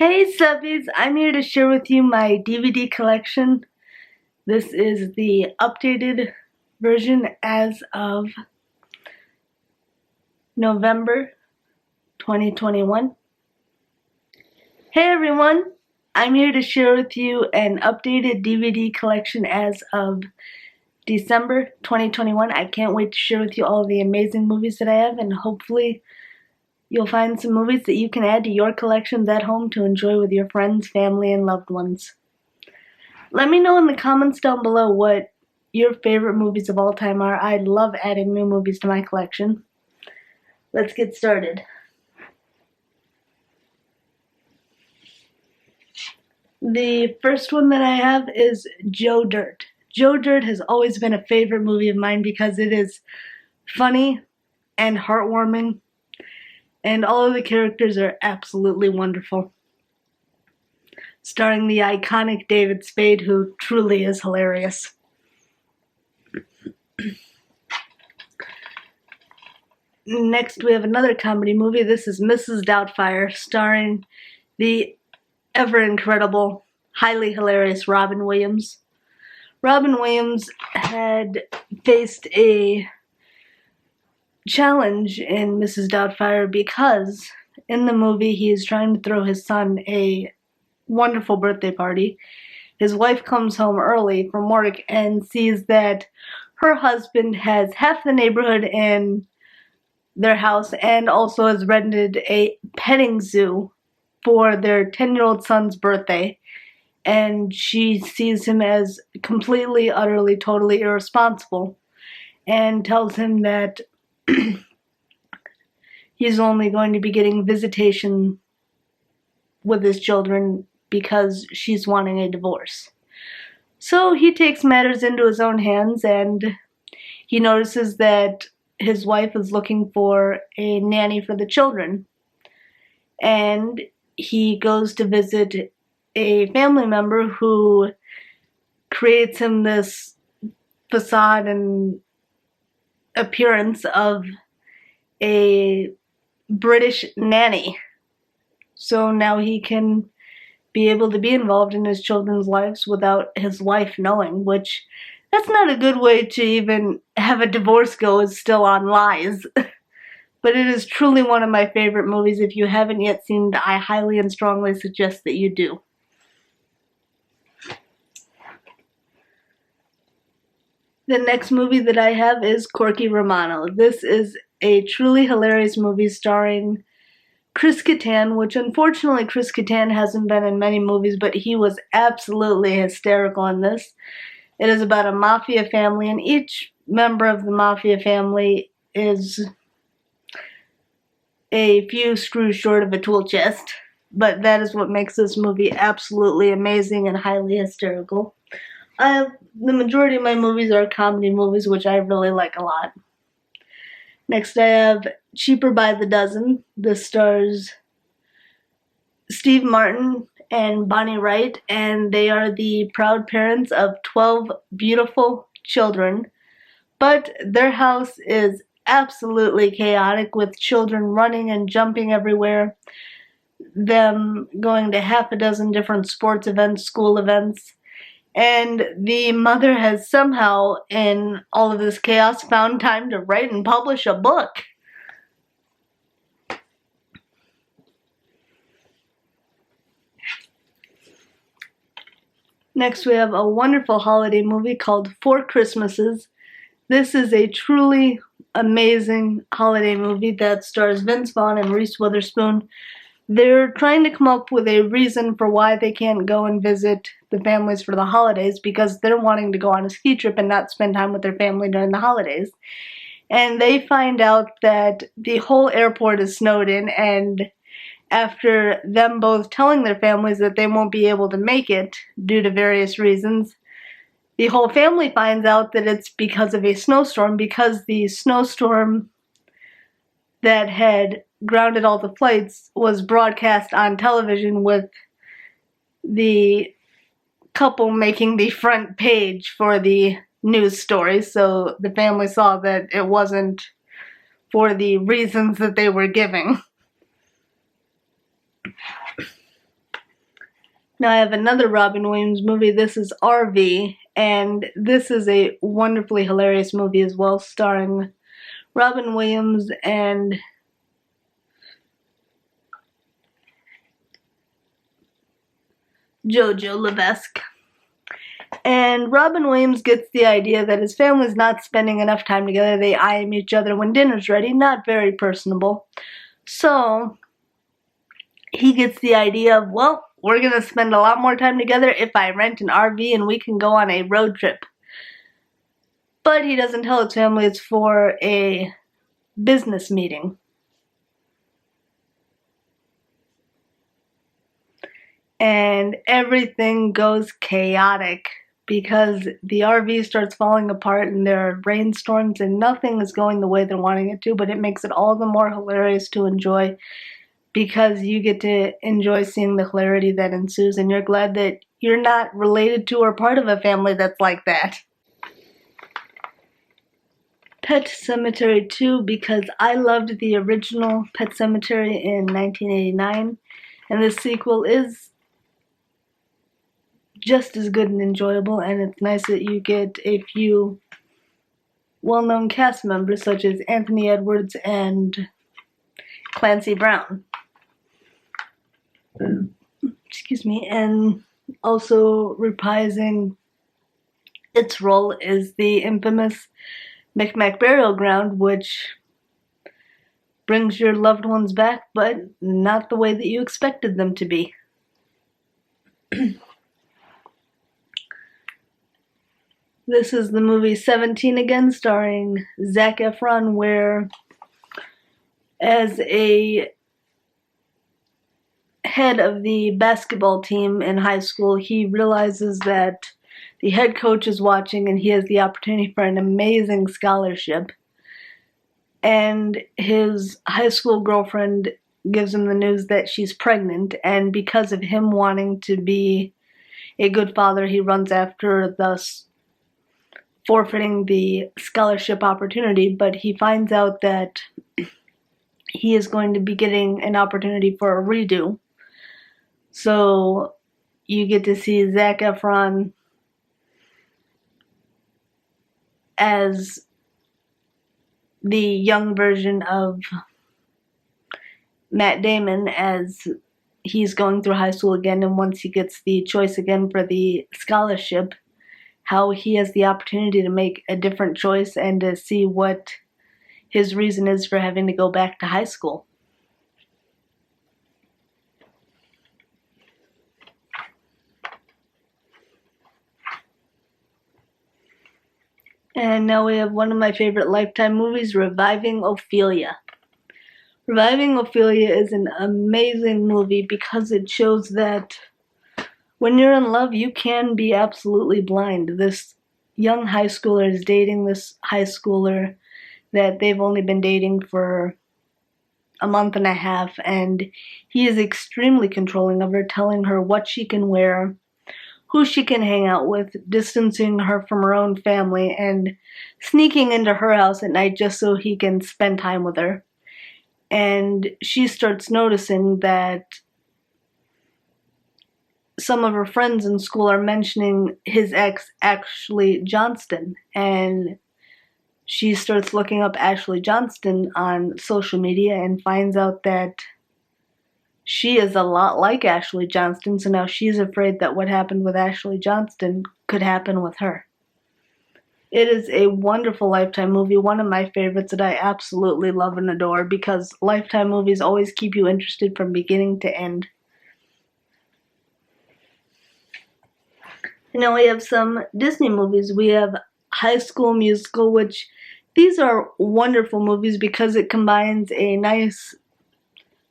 Hey subbies, I'm here to share with you my DVD collection. This is the updated version as of November 2021. Hey everyone, I'm here to share with you an updated DVD collection as of December 2021. I can't wait to share with you all the amazing movies that I have, and hopefully you'll find some movies that you can add to your collections at home to enjoy with your friends, family, and loved ones. Let me know in the comments down below what your favorite movies of all time are. I love adding new movies to my collection. Let's get started. The first one that I have is Joe Dirt. Joe Dirt has always been a favorite movie of mine because it is funny and heartwarming, and all of the characters are absolutely wonderful. Starring the iconic David Spade, who truly is hilarious. Next, we have another comedy movie. This is Mrs. Doubtfire, starring the ever-incredible, highly hilarious Robin Williams. Robin Williams had faced a challenge in Mrs. Doubtfire because in the movie he is trying to throw his son a wonderful birthday party. His wife comes home early from work and sees that her husband has half the neighborhood in their house and also has rented a petting zoo for their 10-year-old son's birthday. And she sees him as completely, utterly, totally irresponsible and tells him that he's only going to be getting visitation with his children because she's wanting a divorce. So he takes matters into his own hands, and he notices that his wife is looking for a nanny for the children. And he goes to visit a family member who creates him this facade and appearance of a British nanny. So now he can be able to be involved in his children's lives without his wife knowing, which that's not a good way to even have a divorce go, is still on lies. But it is truly one of my favorite movies. If you haven't yet seen it, I highly and strongly suggest that you do. The next movie that I have is Corki Romano. This is a truly hilarious movie starring Criss, which unfortunately Criss hasn't been in many movies, but he was absolutely hysterical in this. It is about a mafia family, and each member of the mafia family is a few screws short of a tool chest, but that is what makes this movie absolutely amazing and highly hysterical. The majority of my movies are comedy movies, which I really like a lot. Next I have Cheaper by the Dozen. This stars Steve Martin and Bonnie Wright, and they are the proud parents of 12 beautiful children. But their house is absolutely chaotic, with children running and jumping everywhere, them going to half a dozen different sports events, school events, and the mother has somehow, in all of this chaos, found time to write and publish a book. Next we have a wonderful holiday movie called Four Christmases. This is a truly amazing holiday movie that stars Vince Vaughn and Reese Witherspoon. They're trying to come up with a reason for why they can't go and visit the families for the holidays, because they're wanting to go on a ski trip and not spend time with their family during the holidays. And they find out that the whole airport is snowed in, and after them both telling their families that they won't be able to make it due to various reasons, the whole family finds out that it's because of a snowstorm, because the snowstorm that had grounded all the flights was broadcast on television, with the couple making the front page for the news story. So the family saw that it wasn't for the reasons that they were giving. Now I have another Robin Williams movie. This is RV, and this is a wonderfully hilarious movie as well, starring Robin Williams and Jojo Levesque. And Robin Williams gets the idea that his family's not spending enough time together. They eye each other when dinner's ready, not very personable. So he gets the idea of, well, we're going to spend a lot more time together if I rent an RV and we can go on a road trip. But he doesn't tell his family it's for a business meeting. And everything goes chaotic because the RV starts falling apart and there are rainstorms and nothing is going the way they're wanting it to, but it makes it all the more hilarious to enjoy because you get to enjoy seeing the hilarity that ensues, and you're glad that you're not related to or part of a family that's like that. Pet Sematary 2, because I loved the original Pet Sematary in 1989, and the sequel is just as good and enjoyable, and it's nice that you get a few well-known cast members such as Anthony Edwards and Clancy Brown. Excuse me. And also reprising its role is the infamous Micmac Burial Ground, which brings your loved ones back, but not the way that you expected them to be. This is the movie 17 again, starring Zac Efron, where as a head of the basketball team in high school, he realizes that the head coach is watching and he has the opportunity for an amazing scholarship. And his high school girlfriend gives him the news that she's pregnant, and because of him wanting to be a good father, he runs after, thus forfeiting the scholarship opportunity, but he finds out that he is going to be getting an opportunity for a redo. So you get to see Zac Efron as the young version of Matt Damon as he's going through high school again, and once he gets the choice again for the scholarship, how he has the opportunity to make a different choice and to see what his reason is for having to go back to high school. And now we have one of my favorite Lifetime movies, Reviving Ophelia. Reviving Ophelia is an amazing movie because it shows that when you're in love, you can be absolutely blind. This young high schooler is dating this high schooler that they've only been dating for a month and a half, and he is extremely controlling of her, telling her what she can wear, who she can hang out with, distancing her from her own family, and sneaking into her house at night just so he can spend time with her. And she starts noticing that some of her friends in school are mentioning his ex, Ashley Johnston, and she starts looking up Ashley Johnston on social media and finds out that she is a lot like Ashley Johnston, so now she's afraid that what happened with Ashley Johnston could happen with her. It is a wonderful Lifetime movie, one of my favorites that I absolutely love and adore because Lifetime movies always keep you interested from beginning to end. And now we have some Disney movies. We have High School Musical, which these are wonderful movies because it combines a nice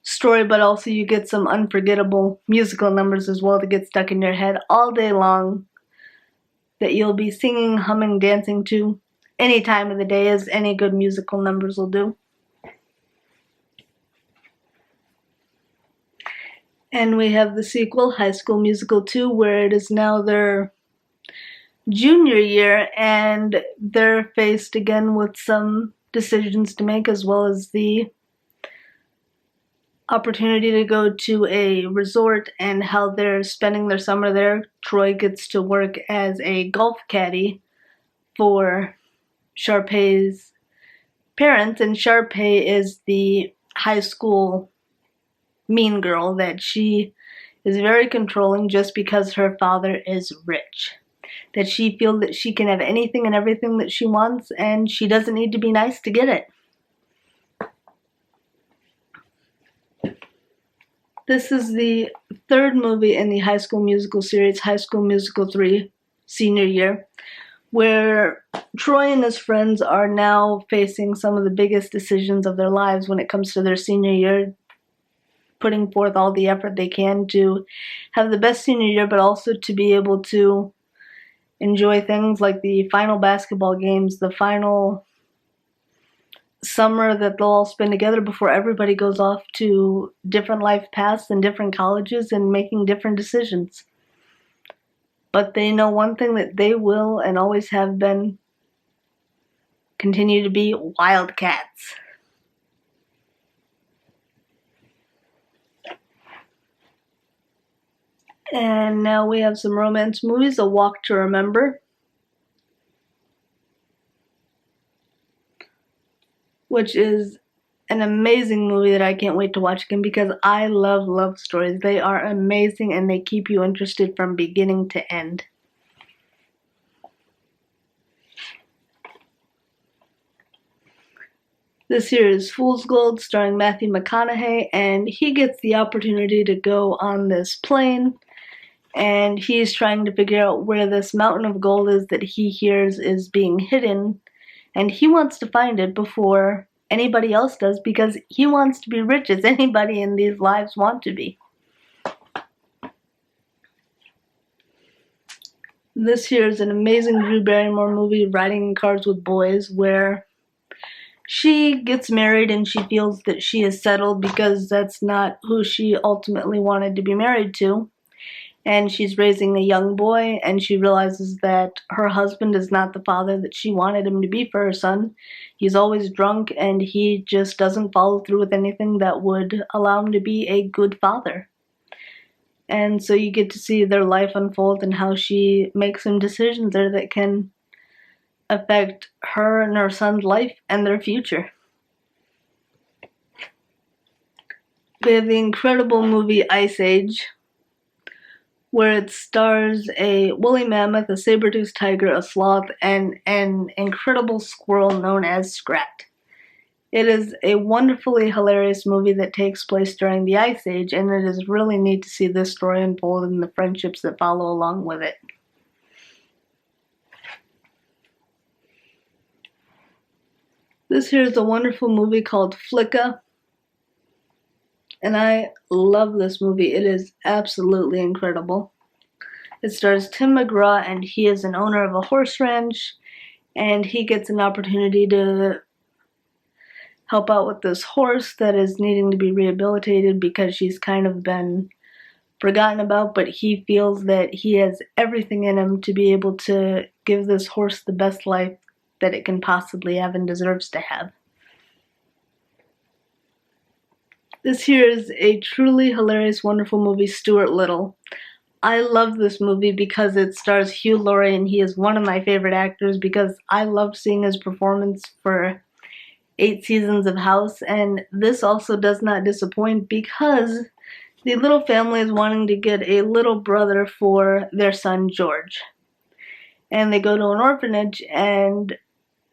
story, but also you get some unforgettable musical numbers as well to get stuck in your head all day long that you'll be singing, humming, dancing to any time of the day, as any good musical numbers will do. And we have the sequel, High School Musical 2, where it is now their junior year and they're faced again with some decisions to make, as well as the opportunity to go to a resort and how they're spending their summer there. Troy gets to work as a golf caddy for Sharpay's parents, and Sharpay is the high school mean girl that she is very controlling just because her father is rich. That she feels that she can have anything and everything that she wants, and she doesn't need to be nice to get it. This is the third movie in the High School Musical series, High School Musical 3, senior year, where Troy and his friends are now facing some of the biggest decisions of their lives when it comes to their senior year, putting forth all the effort they can to have the best senior year, but also to be able to enjoy things like the final basketball games, the final summer that they'll all spend together before everybody goes off to different life paths and different colleges and making different decisions. But they know one thing, that they will and always have been continue to be wildcats. And now we have some romance movies. A Walk to Remember, which is an amazing movie that I can't wait to watch again because I love love stories. They are amazing and they keep you interested from beginning to end. This here is Fool's Gold, starring Matthew McConaughey, and he gets the opportunity to go on this plane, and he's trying to figure out where this mountain of gold is that he hears is being hidden, and he wants to find it before anybody else does because he wants to be rich as anybody in these lives want to be. This here is an amazing Drew Barrymore movie, Riding in Cars with Boys, where she gets married and she feels that she is settled because that's not who she ultimately wanted to be married to. And she's raising a young boy, and she realizes that her husband is not the father that she wanted him to be for her son. He's always drunk, and he just doesn't follow through with anything that would allow him to be a good father. And so you get to see their life unfold and how she makes some decisions there that can affect her and her son's life and their future. We have the incredible movie Ice Age, where it stars a woolly mammoth, a saber-toothed tiger, a sloth, and an incredible squirrel known as Scrat. It is a wonderfully hilarious movie that takes place during the Ice Age, and it is really neat to see this story unfold and the friendships that follow along with it. This here is a wonderful movie called Flicka, and I love this movie. It is absolutely incredible. It stars Tim McGraw, and he is an owner of a horse ranch, and he gets an opportunity to help out with this horse that is needing to be rehabilitated because she's kind of been forgotten about, but he feels that he has everything in him to be able to give this horse the best life that it can possibly have and deserves to have. This here is a truly hilarious, wonderful movie, Stuart Little. I love this movie because it stars Hugh Laurie, and he is one of my favorite actors because I love seeing his performance for 8 seasons of House, and this also does not disappoint because the Little family is wanting to get a little brother for their son George. And they go to an orphanage, and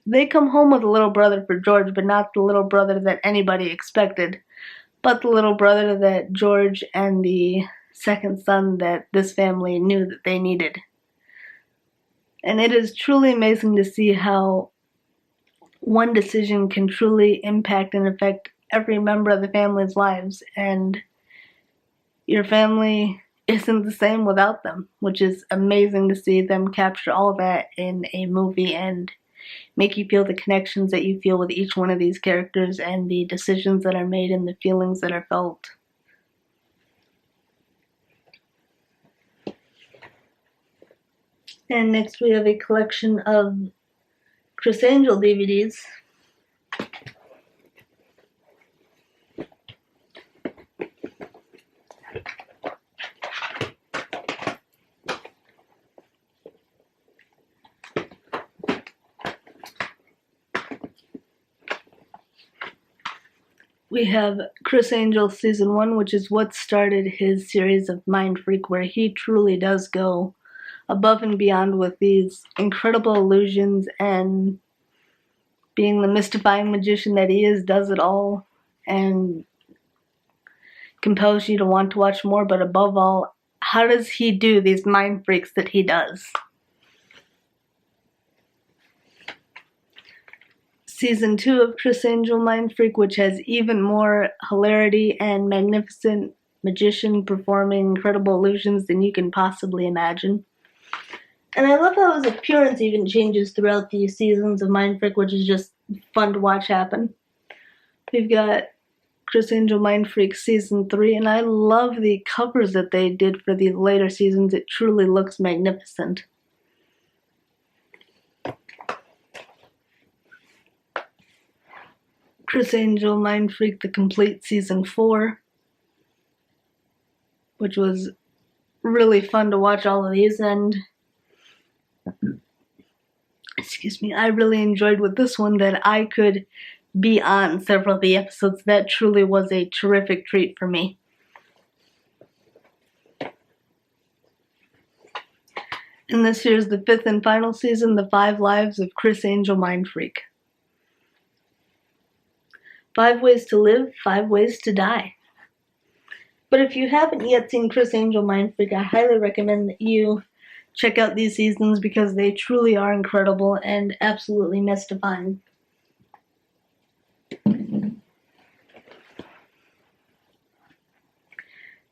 they come home with a little brother for George, but not the little brother that anybody expected, but the little brother that George and the second son that this family knew that they needed. And it is truly amazing to see how one decision can truly impact and affect every member of the family's lives, and your family isn't the same without them, which is amazing to see them capture all of that in a movie and make you feel the connections that you feel with each one of these characters and the decisions that are made and the feelings that are felt. And next we have a collection of Criss Angel DVDs. we have Criss Angel Season 1, which is what started his series of Minefreak, where he truly does go above and beyond with these incredible illusions, and being the mystifying magician that he is, does it all and compels you to want to watch more. But above all, how does he do these mind freaks that he does? Season 2 of Criss Angel Mindfreak, which has even more hilarity and magnificent magician performing incredible illusions than you can possibly imagine. And I love how his appearance even changes throughout the seasons of Mindfreak, which is just fun to watch happen. We've got Criss Angel Mindfreak Season 3, and I love the covers that they did for the later seasons. It truly looks magnificent. Criss Angel Mindfreak The Complete Season 4, which was really fun to watch all of these, and I really enjoyed with this one that I could be on several of the episodes. That truly was a terrific treat for me. And this here's the 5th and final season, The 5 Lives of Criss Angel Mindfreak. 5 ways to live, 5 ways to die. But if you haven't yet seen Criss Angel Mindfreak, I highly recommend that you check out these seasons because they truly are incredible and absolutely mystifying.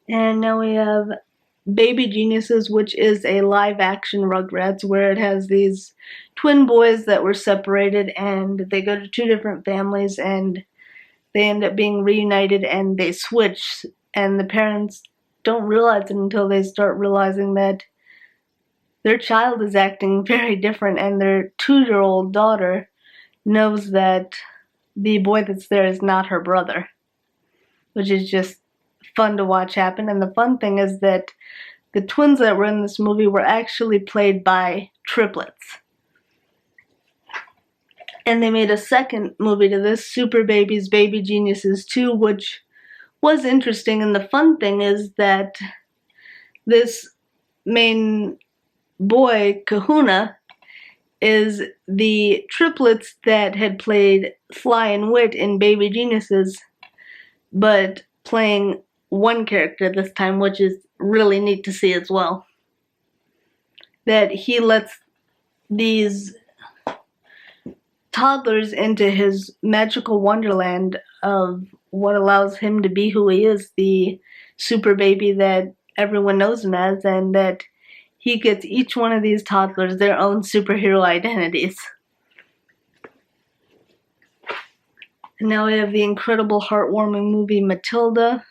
And now we have Baby Geniuses, which is a live-action Rugrats where it has these twin boys that were separated and they go to 2 different families and they end up being reunited and they switch, and the parents don't realize it until they start realizing that their child is acting very different, and their 2-year-old daughter knows that the boy that's there is not her brother, which is just fun to watch happen. And the fun thing is that the twins that were in this movie were actually played by triplets. And they made a second movie to this, Super Babies, Baby Geniuses 2, which was interesting. And the fun thing is that this main boy, Kahuna, is the triplets that had played Sly and Wit in Baby Geniuses, but playing one character this time, which is really neat to see as well. That he lets these toddlers into his magical wonderland of what allows him to be who he is, the super baby that everyone knows him as, and that he gets each one of these toddlers their own superhero identities. And now we have the incredible heartwarming movie Matilda,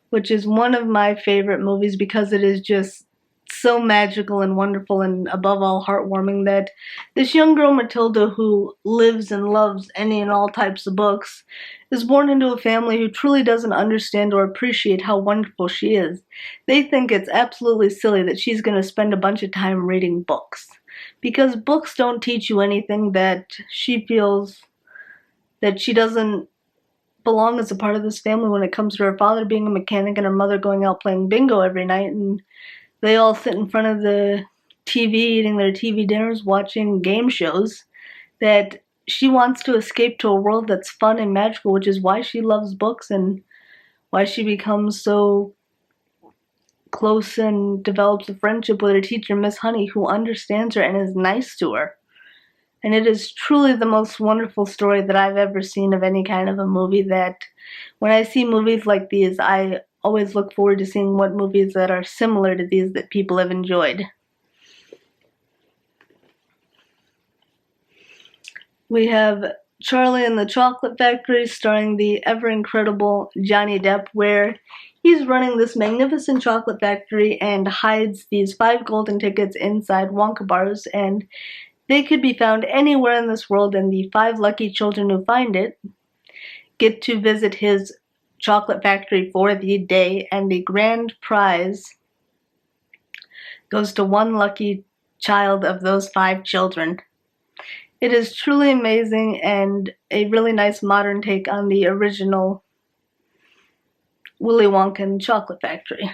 which is one of my favorite movies because it is just so magical and wonderful and above all heartwarming, that this young girl Matilda, who lives and loves any and all types of books, is born into a family who truly doesn't understand or appreciate how wonderful she is. They think it's absolutely silly that she's going to spend a bunch of time reading books, because books don't teach you anything, that she feels that she doesn't belong as a part of this family when it comes to her father being a mechanic and her mother going out playing bingo every night, and they all sit in front of the TV eating their TV dinners, watching game shows, that she wants to escape to a world that's fun and magical, which is why she loves books and why she becomes so close and develops a friendship with her teacher, Miss Honey, who understands her and is nice to her. And it is truly the most wonderful story that I've ever seen of any kind of a movie, that when I see movies like these, I always look forward to seeing what movies that are similar to these that people have enjoyed. We have Charlie and the Chocolate Factory, starring the ever-incredible Johnny Depp, where he's running this magnificent chocolate factory and hides these 5 golden tickets inside Wonka bars, and they could be found anywhere in this world, and the 5 lucky children who find it get to visit his chocolate factory for the day, and the grand prize goes to one lucky child of those 5 children. It is truly amazing and a really nice modern take on the original Willy Wonka and the Chocolate Factory.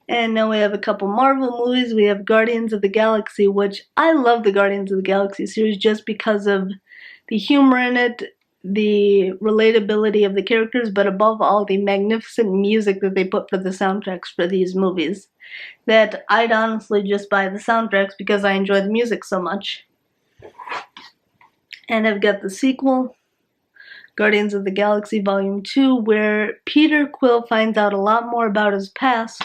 And now we have a couple Marvel movies. We have Guardians of the Galaxy, which I love the Guardians of the Galaxy series just because of the humor in it, the relatability of the characters, but above all, the magnificent music that they put for the soundtracks for these movies. That I'd honestly just buy the soundtracks because I enjoy the music so much. And I've got the sequel, Guardians of the Galaxy Volume 2, where Peter Quill finds out a lot more about his past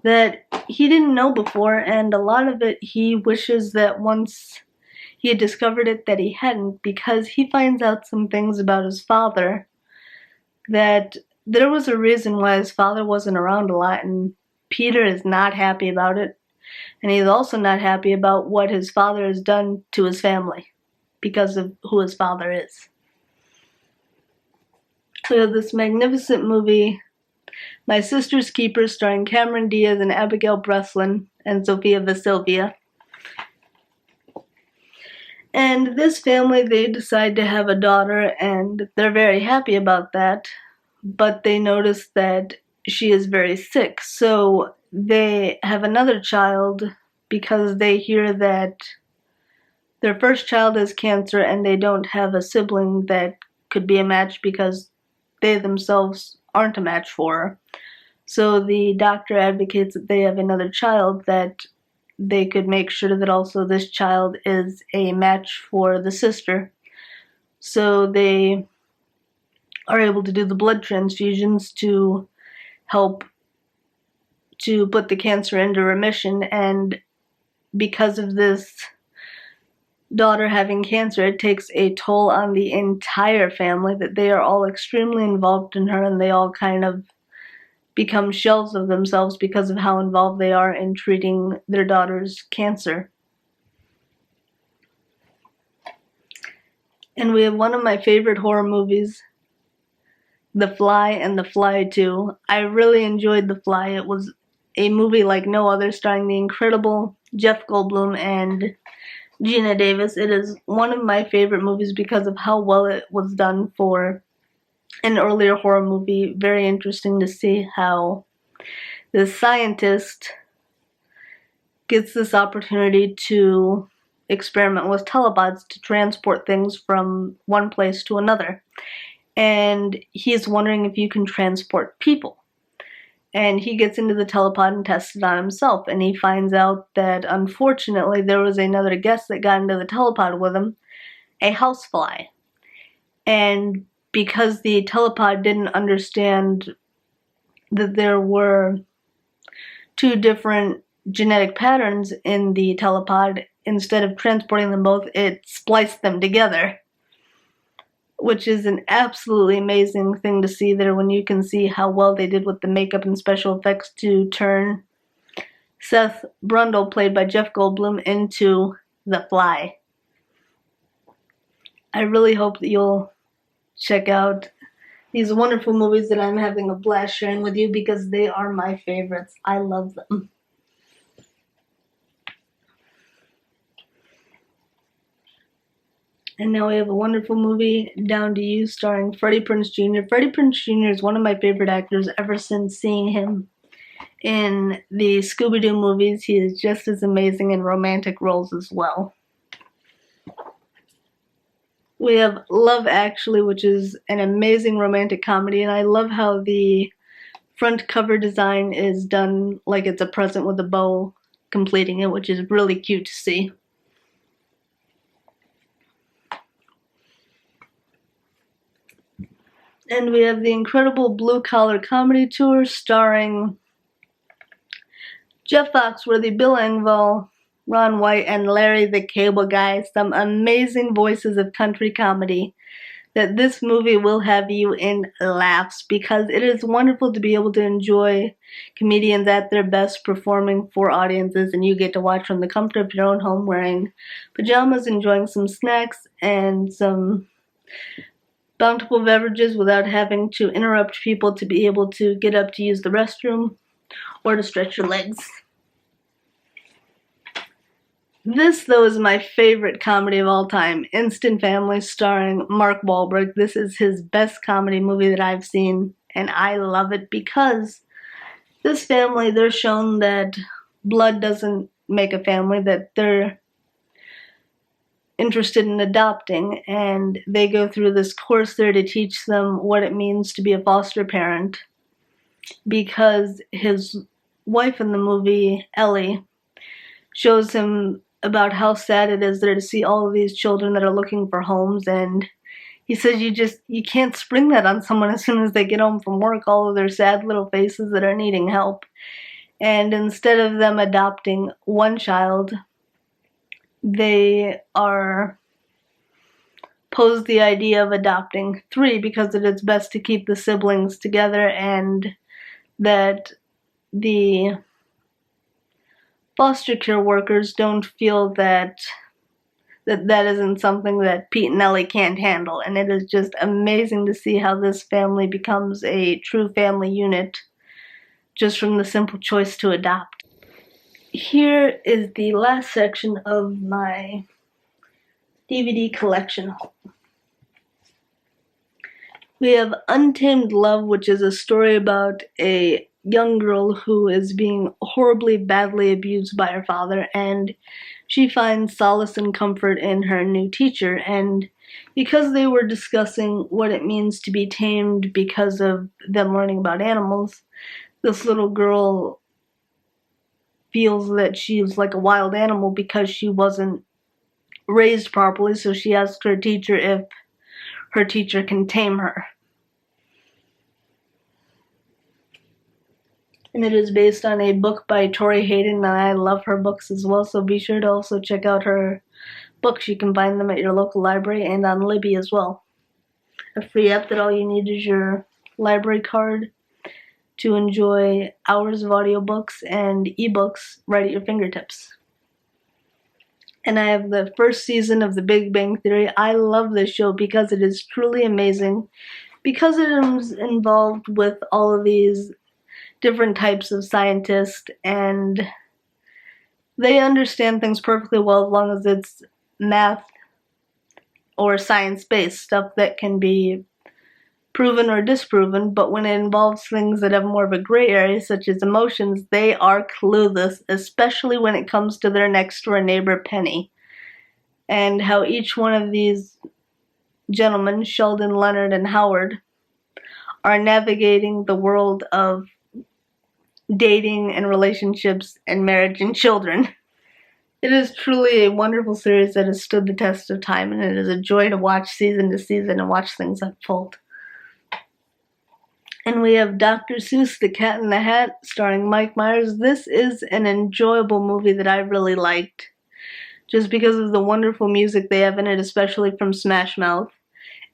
that he didn't know before, and a lot of it he wishes that once he had discovered it that he hadn't, because he finds out some things about his father, that there was a reason why his father wasn't around a lot, and Peter is not happy about it, and he's also not happy about what his father has done to his family because of who his father is. So we have this magnificent movie, My Sister's Keeper, starring Cameron Diaz and Abigail Breslin and Sofia Vasilvia. And this family, they decide to have a daughter, and they're very happy about that, but they notice that she is very sick. So they have another child because they hear that their first child has cancer and they don't have a sibling that could be a match because they themselves aren't a match for her. So the doctor advocates that they have another child that they could make sure that also this child is a match for the sister. So they are able to do the blood transfusions to help to put the cancer into remission, and because of this daughter having cancer, it takes a toll on the entire family, that they are all extremely involved in her and they all kind of become shells of themselves because of how involved they are in treating their daughter's cancer. And we have one of my favorite horror movies, The Fly and The Fly 2. I really enjoyed The Fly. It was a movie like no other, starring the incredible Jeff Goldblum and Gina Davis. It is one of my favorite movies because of how well it was done for an earlier horror movie. Very interesting to see how this scientist gets this opportunity to experiment with telepods to transport things from one place to another. And he's wondering if you can transport people. And he gets into the telepod and tests it on himself, and he finds out that unfortunately there was another guest that got into the telepod with him, a housefly. And because the telepod didn't understand that there were two different genetic patterns in the telepod, instead of transporting them both, it spliced them together, which is an absolutely amazing thing to see there when you can see how well they did with the makeup and special effects to turn Seth Brundle, played by Jeff Goldblum, into the Fly. I really hope that you'll check out these wonderful movies that I'm having a blast sharing with you because they are my favorites. I love them. And now we have a wonderful movie, Down to You, starring Freddie Prinze Jr. Freddie Prinze Jr. is one of my favorite actors ever since seeing him in the Scooby-Doo movies. He is just as amazing in romantic roles as well. We have Love Actually, which is an amazing romantic comedy, and I love how the front cover design is done like it's a present with a bow completing it, which is really cute to see. And we have the incredible Blue Collar Comedy Tour starring Jeff Foxworthy, Bill Engvall, Ron White, and Larry the Cable Guy. Some amazing voices of country comedy that this movie will have you in laughs, because it is wonderful to be able to enjoy comedians at their best performing for audiences, and you get to watch from the comfort of your own home wearing pajamas, enjoying some snacks and some bountiful beverages without having to interrupt people to be able to get up to use the restroom or to stretch your legs. This, though, is my favorite comedy of all time, Instant Family, starring Mark Wahlberg. This is his best comedy movie that I've seen, and I love it because this family, they're shown that blood doesn't make a family, that they're interested in adopting, and they go through this course there to teach them what it means to be a foster parent, because his wife in the movie, Ellie, shows him about how sad it is there to see all of these children that are looking for homes, and he says you can't spring that on someone as soon as they get home from work, all of their sad little faces that are needing help. And instead of them adopting one child, they are posed the idea of adopting 3 because it is best to keep the siblings together, and that the foster care workers don't feel that isn't something that Pete and Ellie can't handle. And it is just amazing to see how this family becomes a true family unit just from the simple choice to adopt. Here is the last section of my DVD collection haul. We have Untamed Love, which is a story about a young girl who is being horribly, badly abused by her father, and she finds solace and comfort in her new teacher. And because they were discussing what it means to be tamed because of them learning about animals, this little girl feels that she's like a wild animal because she wasn't raised properly, so she asks her teacher if her teacher can tame her. And it is based on a book by Tori Hayden, and I love her books as well, so be sure to also check out her books. You can find them at your local library and on Libby as well. A free app that all you need is your library card to enjoy hours of audiobooks and ebooks right at your fingertips. And I have the first season of The Big Bang Theory. I love this show because it is truly amazing, because it is involved with all of these different types of scientists, and they understand things perfectly well as long as it's math or science-based stuff that can be proven or disproven. But when it involves things that have more of a gray area, such as emotions, they are clueless, especially when it comes to their next-door neighbor, Penny, and how each one of these gentlemen, Sheldon, Leonard, and Howard, are navigating the world of dating and relationships and marriage and children. It is truly a wonderful series that has stood the test of time, and it is a joy to watch season to season and watch things unfold. And we have Dr. Seuss, The Cat in the Hat, starring Mike Myers. This is an enjoyable movie that I really liked, just because of the wonderful music they have in it, especially from Smash Mouth.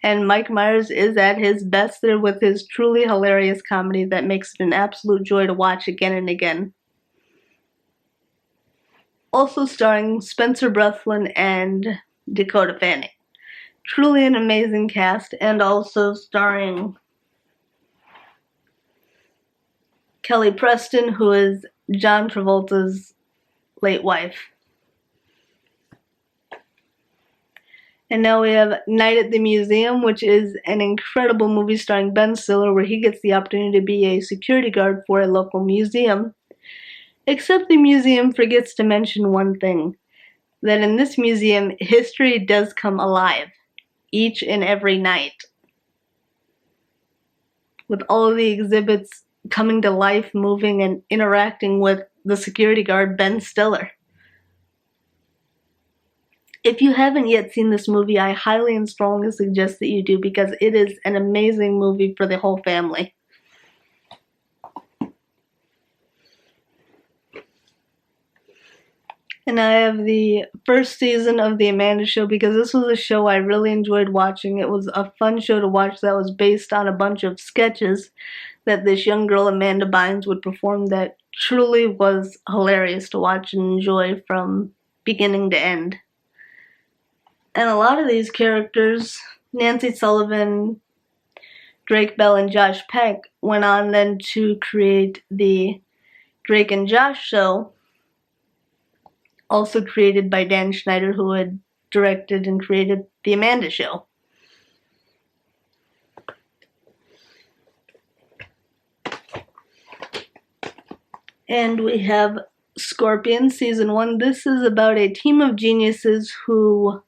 And Mike Myers is at his best there with his truly hilarious comedy that makes it an absolute joy to watch again and again. Also starring Spencer Breslin and Dakota Fanning. Truly an amazing cast, and also starring Kelly Preston, who is John Travolta's late wife. And now we have Night at the Museum, which is an incredible movie starring Ben Stiller, where he gets the opportunity to be a security guard for a local museum. Except the museum forgets to mention one thing, that in this museum, history does come alive each and every night, with all of the exhibits coming to life, moving and interacting with the security guard, Ben Stiller. If you haven't yet seen this movie, I highly and strongly suggest that you do, because it is an amazing movie for the whole family. And I have the first season of The Amanda Show, because this was a show I really enjoyed watching. It was a fun show to watch that was based on a bunch of sketches that this young girl, Amanda Bynes, would perform that truly was hilarious to watch and enjoy from beginning to end. And a lot of these characters, Nancy Sullivan, Drake Bell, and Josh Peck, went on then to create the Drake and Josh Show, also created by Dan Schneider, who had directed and created The Amanda Show. And we have Scorpion, Season 1. This is about a team of geniuses who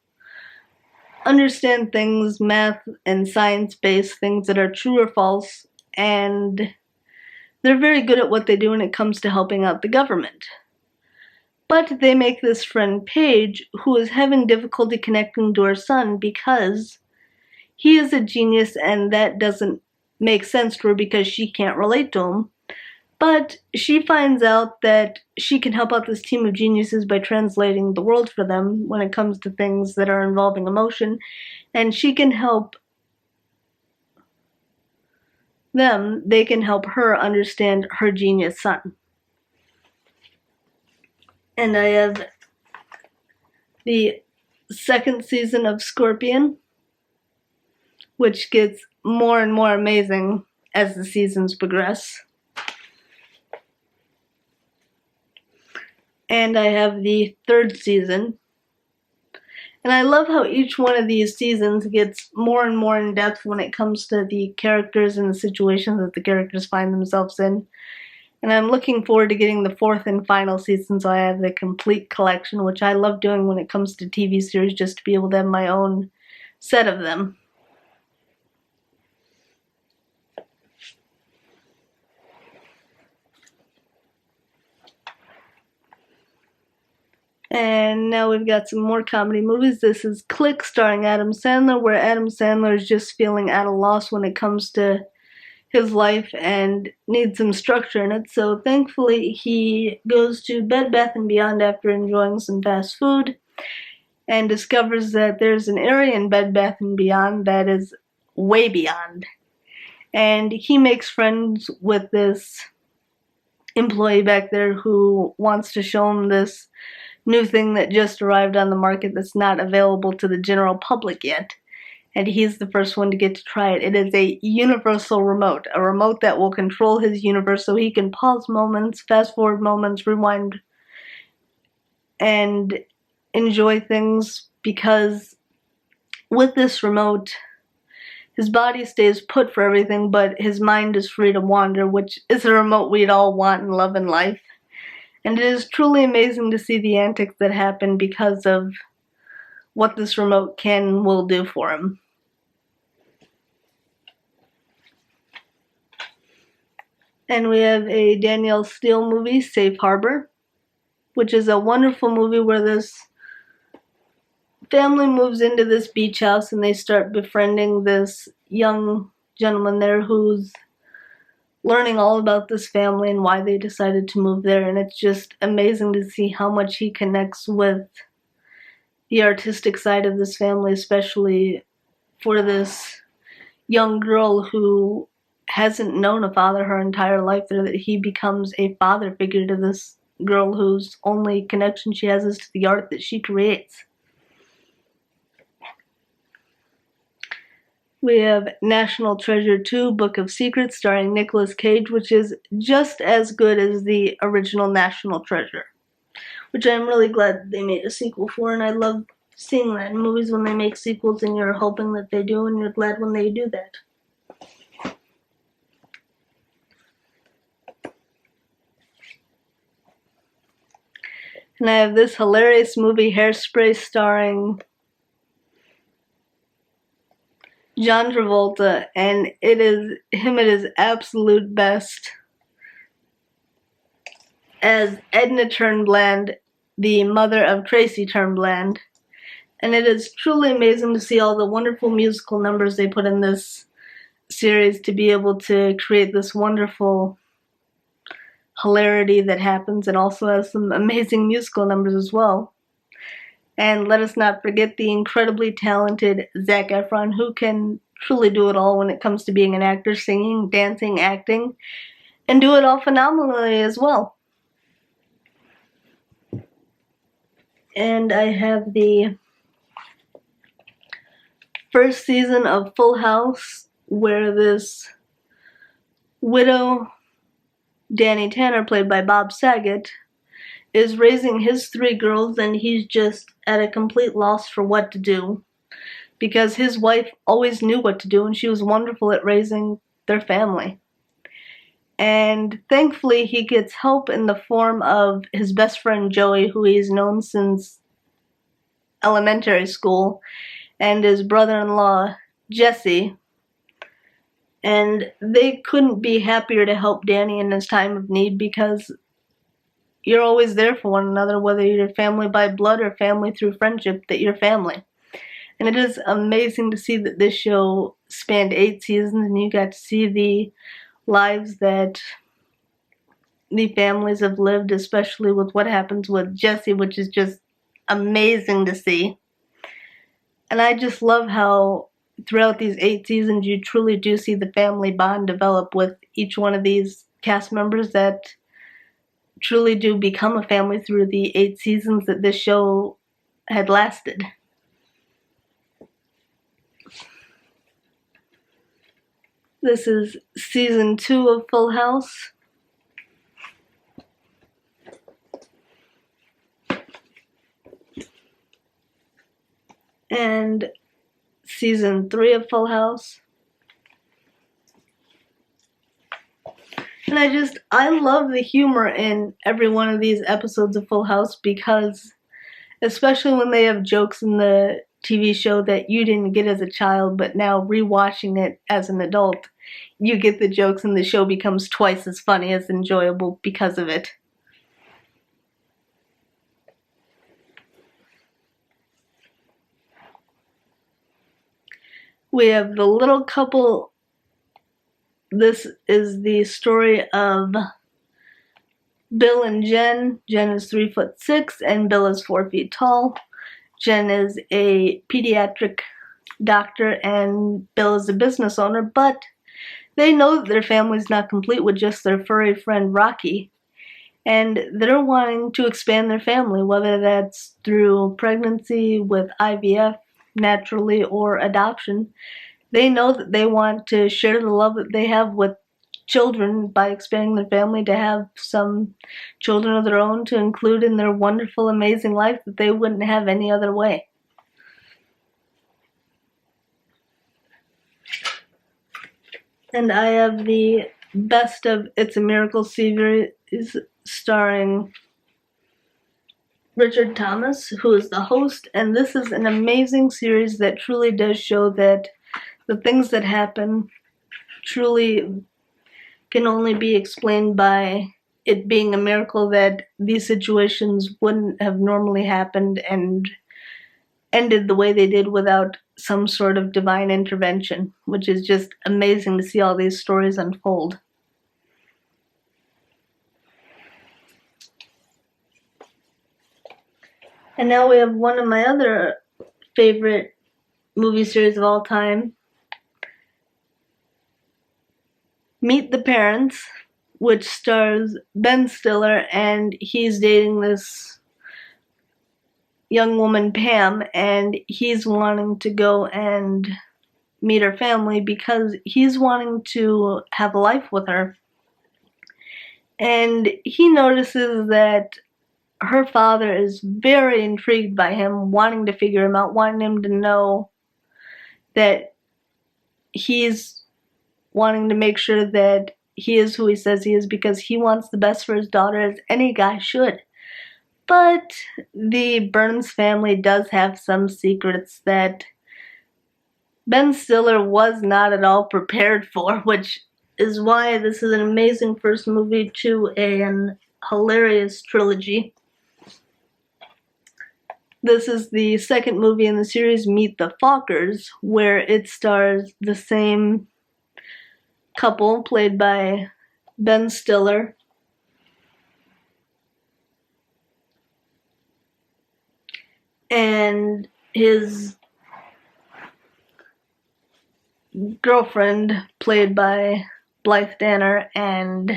understand things, math and science-based things that are true or false, and they're very good at what they do when it comes to helping out the government. But they make this friend Paige, who is having difficulty connecting to her son because he is a genius and that doesn't make sense to her because she can't relate to him. But she finds out that she can help out this team of geniuses by translating the world for them when it comes to things that are involving emotion, and she can help them, they can help her understand her genius son. And I have the second season of Scorpion, which gets more and more amazing as the seasons progress. And I have the third season. And I love how each one of these seasons gets more and more in depth when it comes to the characters and the situations that the characters find themselves in. And I'm looking forward to getting the fourth and final season so I have the complete collection, which I love doing when it comes to TV series, just to be able to have my own set of them. And now we've got some more comedy movies. This is Click, starring Adam Sandler, where Adam Sandler is just feeling at a loss when it comes to his life and needs some structure in it. So thankfully he goes to Bed Bath & Beyond after enjoying some fast food and discovers that there's an area in Bed Bath & Beyond that is way beyond. And he makes friends with this employee back there who wants to show him this new thing that just arrived on the market that's not available to the general public yet. And he's the first one to get to try it. It is a universal remote, a remote that will control his universe so he can pause moments, fast forward moments, rewind, and enjoy things, because with this remote, his body stays put for everything, but his mind is free to wander, which is a remote we'd all want and love in life. And it is truly amazing to see the antics that happen because of what this remote can and will do for him. And we have a Danielle Steele movie, Safe Harbor, which is a wonderful movie where this family moves into this beach house and they start befriending this young gentleman there who's learning all about this family and why they decided to move there. And it's just amazing to see how much he connects with the artistic side of this family, especially for this young girl who hasn't known a father her entire life, that he becomes a father figure to this girl whose only connection she has is to the art that she creates. We have National Treasure 2, Book of Secrets, starring Nicolas Cage, which is just as good as the original National Treasure, which I'm really glad they made a sequel for, and I love seeing that in movies when they make sequels and you're hoping that they do, and you're glad when they do that. And I have this hilarious movie, Hairspray, starring John Travolta, and it is him at his absolute best as Edna Turnbland, the mother of Tracy Turnbland. And it is truly amazing to see all the wonderful musical numbers they put in this series to be able to create this wonderful hilarity that happens, and also has some amazing musical numbers as well. And let us not forget the incredibly talented Zac Efron, who can truly do it all when it comes to being an actor, singing, dancing, acting, and do it all phenomenally as well. And I have the first season of Full House, where this widow, Danny Tanner, played by Bob Saget, is raising his 3 girls, and he's just at a complete loss for what to do, because his wife always knew what to do, and she was wonderful at raising their family. And thankfully, he gets help in the form of his best friend Joey, who he's known since elementary school, and his brother-in-law Jesse. And they couldn't be happier to help Danny in his time of need, because you're always there for one another, whether you're family by blood or family through friendship, that you're family. And it is amazing to see that this show spanned 8 seasons, and you got to see the lives that the families have lived, especially with what happens with Jesse, which is just amazing to see. And I just love how throughout these 8 seasons you truly do see the family bond develop with each one of these cast members that truly do become a family through the 8 seasons that this show had lasted. This is season 2 of Full House. And season 3 of Full House. And I love the humor in every one of these episodes of Full House, because especially when they have jokes in the TV show that you didn't get as a child, but now rewatching it as an adult, you get the jokes, and the show becomes twice as funny, as enjoyable because of it. We have the little couple. This is the story of Bill and Jen. Jen is 3'6" and Bill is 4 feet tall. Jen is a pediatric doctor and Bill is a business owner, but they know that their family's not complete with just their furry friend Rocky. And they're wanting to expand their family, whether that's through pregnancy, with IVF, naturally, or adoption. They know that they want to share the love that they have with children by expanding their family to have some children of their own to include in their wonderful, amazing life that they wouldn't have any other way. And I have the best of It's a Miracle series starring Richard Thomas, who is the host, and this is an amazing series that truly does show that the things that happen truly can only be explained by it being a miracle, that these situations wouldn't have normally happened and ended the way they did without some sort of divine intervention, which is just amazing to see all these stories unfold. And now we have one of my other favorite movie series of all time, Meet the Parents, which stars Ben Stiller, and he's dating this young woman, Pam, and he's wanting to go and meet her family because he's wanting to have a life with her. And he notices that her father is very intrigued by him, wanting to figure him out, wanting him to know that he's wanting to make sure that he is who he says he is, because he wants the best for his daughter, as any guy should. But the Burns family does have some secrets that Ben Stiller was not at all prepared for, which is why this is an amazing first movie to an hilarious trilogy. This is the second movie in the series, Meet the Fockers, where it stars the same couple played by Ben Stiller and his girlfriend played by Blythe Danner, and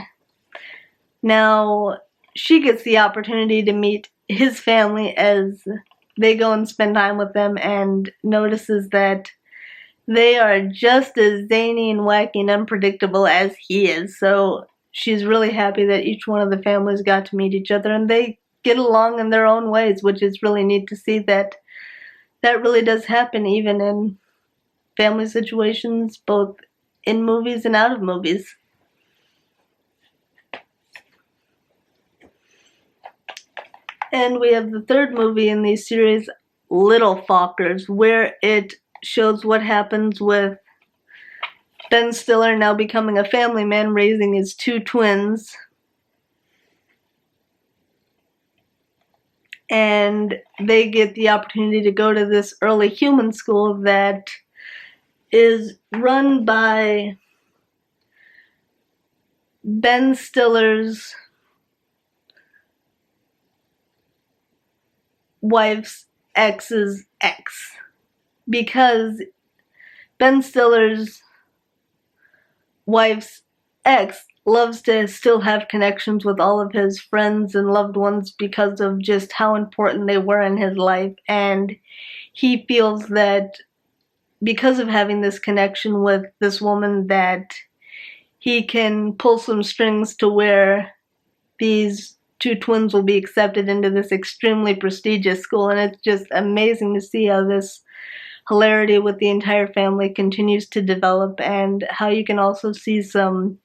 now she gets the opportunity to meet his family as they go and spend time with them, and notices that they are just as zany and wacky and unpredictable as he is. So she's really happy that each one of the families got to meet each other, and they get along in their own ways, which is really neat to see that really does happen even in family situations, both in movies and out of movies. And we have the third movie in the series, Little Fockers, where it shows what happens with Ben Stiller now becoming a family man, raising his two twins. And they get the opportunity to go to this early human school that is run by Ben Stiller's wife's ex's ex, because Ben Stiller's wife's ex loves to still have connections with all of his friends and loved ones because of just how important they were in his life, and he feels that because of having this connection with this woman that he can pull some strings to where these two twins will be accepted into this extremely prestigious school. And it's just amazing to see how this hilarity with the entire family continues to develop, and how you can also see some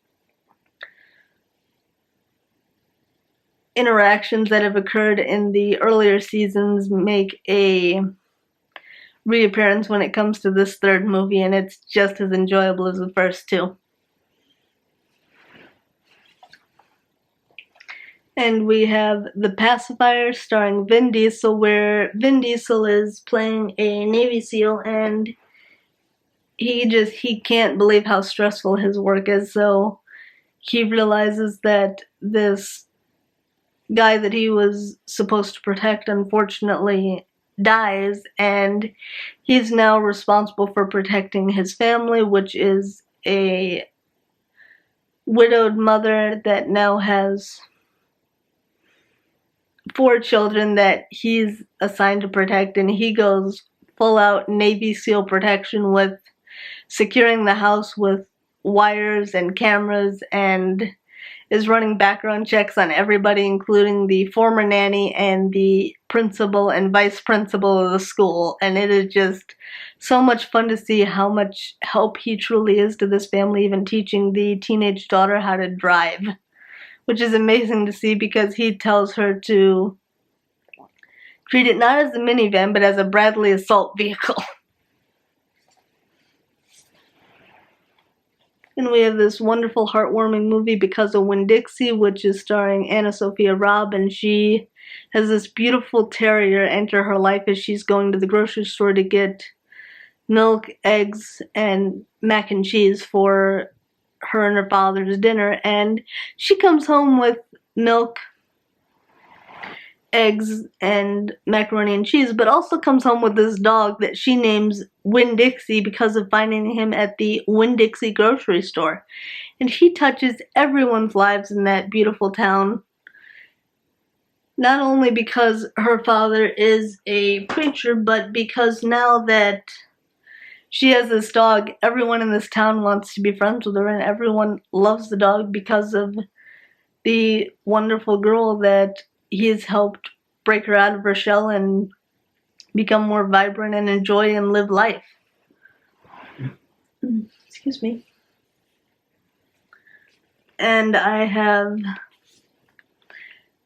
interactions that have occurred in the earlier seasons make a reappearance when it comes to this third movie, and it's just as enjoyable as the first two. And we have The Pacifier, starring Vin Diesel, where Vin Diesel is playing a Navy SEAL, and he can't believe how stressful his work is, so he realizes that this guy that he was supposed to protect unfortunately dies, and he's now responsible for protecting his family, which is a widowed mother that now has 4 children that he's assigned to protect, and he goes full out Navy SEAL protection with securing the house with wires and cameras, and is running background checks on everybody, including the former nanny and the principal and vice principal of the school. And it is just so much fun to see how much help he truly is to this family, even teaching the teenage daughter how to drive, which is amazing to see, because he tells her to treat it not as a minivan, but as a Bradley assault vehicle. And we have this wonderful, heartwarming movie, Because of Winn-Dixie, which is starring Anna Sophia Robb, and she has this beautiful terrier enter her life as she's going to the grocery store to get milk, eggs, and mac and cheese for her and her father's dinner. And she comes home with milk, eggs, and macaroni and cheese, but also comes home with this dog that she names Winn-Dixie because of finding him at the Winn-Dixie grocery store. And he touches everyone's lives in that beautiful town, not only because her father is a preacher, but because now that she has this dog, everyone in this town wants to be friends with her, and everyone loves the dog because of the wonderful girl that he has helped break her out of her shell and become more vibrant and enjoy and live life. Excuse me. And I have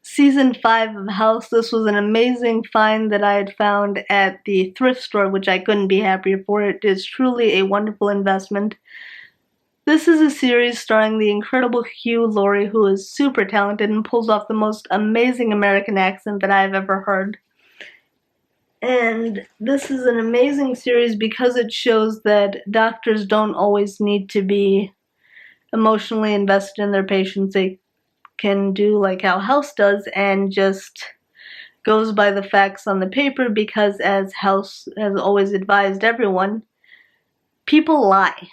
Season 5 of House. This was an amazing find that I had found at the thrift store, which I couldn't be happier for. It is truly a wonderful investment. This is a series starring the incredible Hugh Laurie, who is super talented and pulls off the most amazing American accent that I've ever heard. And this is an amazing series because it shows that doctors don't always need to be emotionally invested in their patients. They can do like how House does and just goes by the facts on the paper, because as House has always advised everyone, people lie.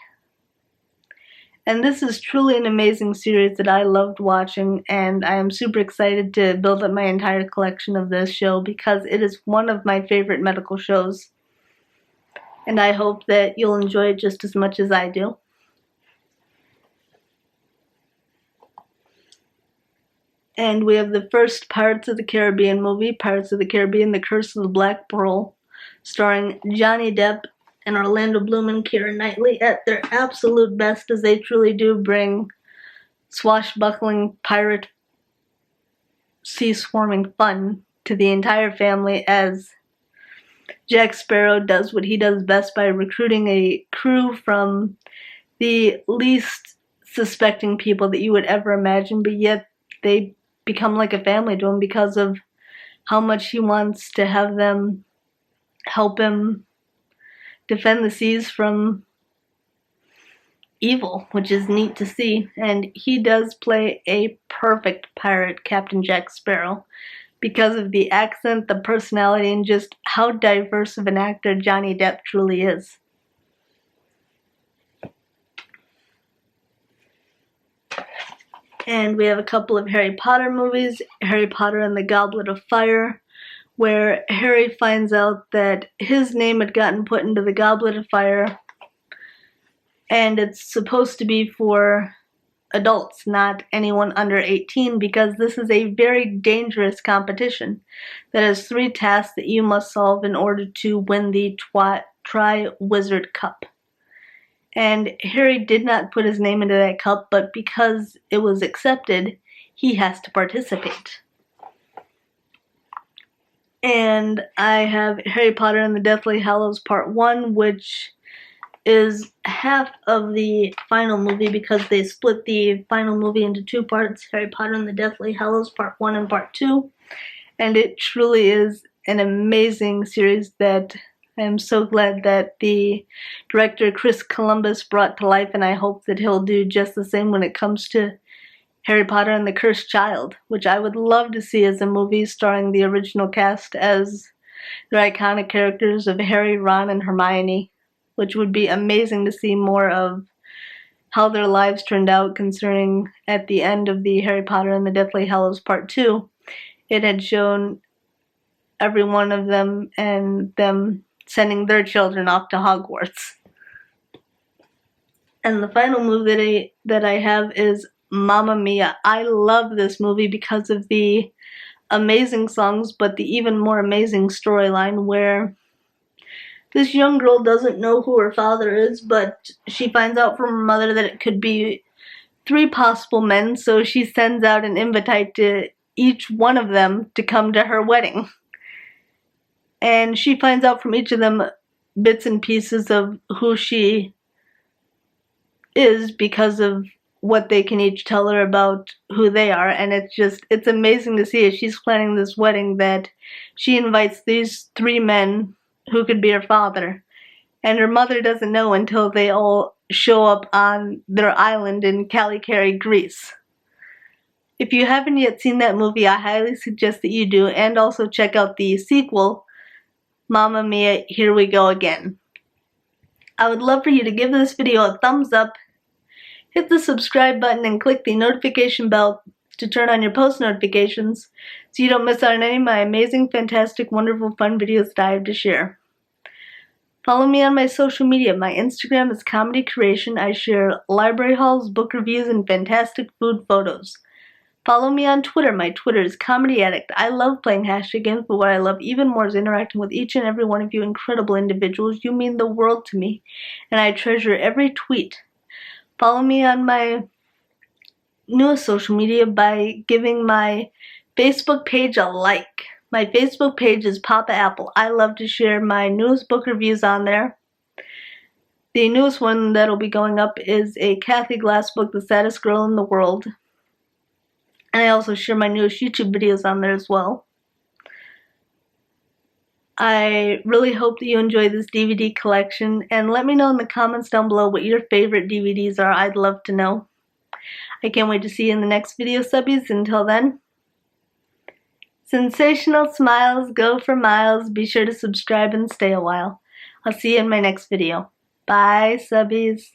And this is truly an amazing series that I loved watching, and I am super excited to build up my entire collection of this show because it is one of my favorite medical shows. And I hope that you'll enjoy it just as much as I do. And we have the first Pirates of the Caribbean movie, Pirates of the Caribbean, The Curse of the Black Pearl, starring Johnny Depp and Orlando Bloom and Keira Knightley at their absolute best, as they truly do bring swashbuckling pirate sea-swarming fun to the entire family, as Jack Sparrow does what he does best by recruiting a crew from the least suspecting people that you would ever imagine, but yet they become like a family to him because of how much he wants to have them help him defend the seas from evil, which is neat to see. And he does play a perfect pirate, Captain Jack Sparrow, because of the accent, the personality, and just how diverse of an actor Johnny Depp truly is. And we have a couple of Harry Potter movies, Harry Potter and the Goblet of Fire, where Harry finds out that his name had gotten put into the Goblet of Fire, and it's supposed to be for adults, not anyone under 18, because this is a very dangerous competition that has 3 tasks that you must solve in order to win the Tri-Wizard Cup. And Harry did not put his name into that cup, but because it was accepted, he has to participate. And I have Harry Potter and the Deathly Hallows Part 1, which is half of the final movie because they split the final movie into 2 parts, Harry Potter and the Deathly Hallows Part 1 and Part 2. And it truly is an amazing series that I am so glad that the director Criss brought to life, and I hope that he'll do just the same when it comes to Harry Potter and the Cursed Child, which I would love to see as a movie starring the original cast as their iconic characters of Harry, Ron, and Hermione, which would be amazing to see more of how their lives turned out, considering at the end of the Harry Potter and the Deathly Hallows Part 2, it had shown every one of them and them sending their children off to Hogwarts. And the final movie that I have is Mamma Mia. I love this movie because of the amazing songs, but the even more amazing storyline, where this young girl doesn't know who her father is, but she finds out from her mother that it could be 3 possible men, so she sends out an invite to each one of them to come to her wedding. And she finds out from each of them bits and pieces of who she is because of what they can each tell her about who they are. And it's amazing to see as she's planning this wedding that she invites these 3 men who could be her father. And her mother doesn't know until they all show up on their island in Calicari, Greece. If you haven't yet seen that movie, I highly suggest that you do, and also check out the sequel, Mamma Mia, Here We Go Again. I would love for you to give this video a thumbs up, hit the subscribe button, and click the notification bell to turn on your post notifications so you don't miss out on any of my amazing, fantastic, wonderful, fun videos that I have to share. Follow me on my social media. My Instagram is Comedy Creation. I share library hauls, book reviews, and fantastic food photos. Follow me on Twitter. My Twitter is Comedy Addict. I love playing hashtag games, but what I love even more is interacting with each and every one of you incredible individuals. You mean the world to me, and I treasure every tweet. Follow me on my newest social media by giving my Facebook page a like. My Facebook page is Papa Apple. I love to share my newest book reviews on there. The newest one that'll be going up is a Kathy Glass book, The Saddest Girl in the World. And I also share my newest YouTube videos on there as well. I really hope that you enjoy this DVD collection, and let me know in the comments down below what your favorite DVDs are. I'd love to know. I can't wait to see you in the next video, subbies. Until then, sensational smiles go for miles. Be sure to subscribe and stay a while. I'll see you in my next video. Bye, subbies.